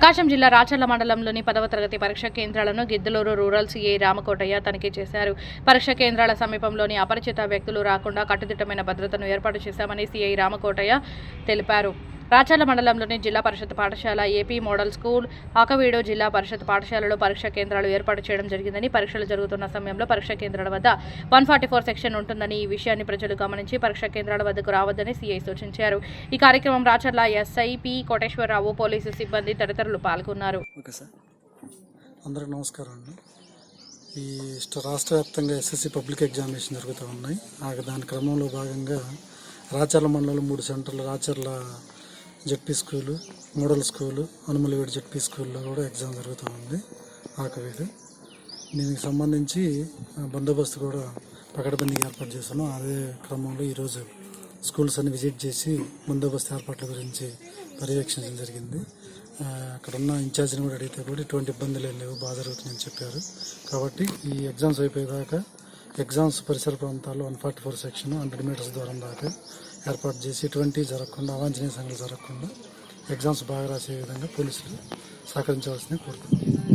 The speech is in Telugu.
ప్రకాశం జిల్లా రాచర్ల మండలంలోని 10వ తరగతి పరీక్షా కేంద్రాలను గిద్దలూరు రూరల్ సీఐ రామకోటయ్య తనిఖీ చేశారు. పరీక్షా కేంద్రాల సమీపంలోని అపరిచిత వ్యక్తులు రాకుండా కట్టుదిట్టమైన భద్రతను ఏర్పాటు చేశామని సీఐ రామకోటయ్య తెలిపారు. రాచర్ల మండలంలోని జిల్లా పరిషత్ పాఠశాల, ఏపీ మోడల్ స్కూల్, ఆకవీడు జిల్లా పరిషత్ పాఠశాలలో పరీక్షా కేంద్రాలు ఏర్పాటు చేయడం జరిగిందని, పరీక్షలు జరుగుతున్న సమయంలో పరీక్షా కేంద్రాల వద్ద 144 సెక్షన్ ఉంటుందని, ఈ విషయాన్ని ప్రజలు గమనించి పరీక్షా కేంద్రాల వద్దకు రావద్దని సీఐ సూచించారు. ఈ కార్యక్రమం Racherla SI P Koteswararao, police సిబ్బంది తదితరులు పాల్గొన్నారు. అందరికీ నమస్కారం అండి. ఈ రాష్ట్ర వ్యాప్తంగా ఎస్ఎస్సి పబ్లిక్ ఎగ్జామినేషన్ జరుగుతూ ఉన్నాయి. దాని క్రమంలో భాగంగా రాచర్ల మండలం 3 సెంటర్లు, Racharla ZP school, model school, Anumalavedu ZP స్కూల్లో కూడా ఎగ్జామ్ జరుగుతూ ఉంది. ఆకవీడు దీనికి సంబంధించి బందోబస్తు కూడా పకడ్బందీగా ఏర్పాటు చేస్తున్నాం. అదే క్రమంలో ఈరోజు స్కూల్స్ అన్ని విజిట్ చేసి బందోబస్తు ఏర్పాట్ల గురించి పర్యవేక్షించడం జరిగింది. అక్కడ ఉన్న ఇన్ఛార్జిని కూడా అడిగితే కూడా ఎటువంటి ఇబ్బందులు ఏం లేవు, బాగా జరుగుతున్నాయని చెప్పారు. కాబట్టి ఈ ఎగ్జామ్స్ అయిపోయేదాకా ఎగ్జామ్స్ పరిసర ప్రాంతాల్లో 144 సెక్షన్ 100 మీటర్స్ దూరం దాకా ఏర్పాటు చేసి ఎటువంటి జరగకుండా, అవాంఛనీయ సంఘటనలు జరగకుండా ఎగ్జామ్స్ బాగా రాసే విధంగా పోలీసులు సహకరించవలసింది కోరుతున్నాను.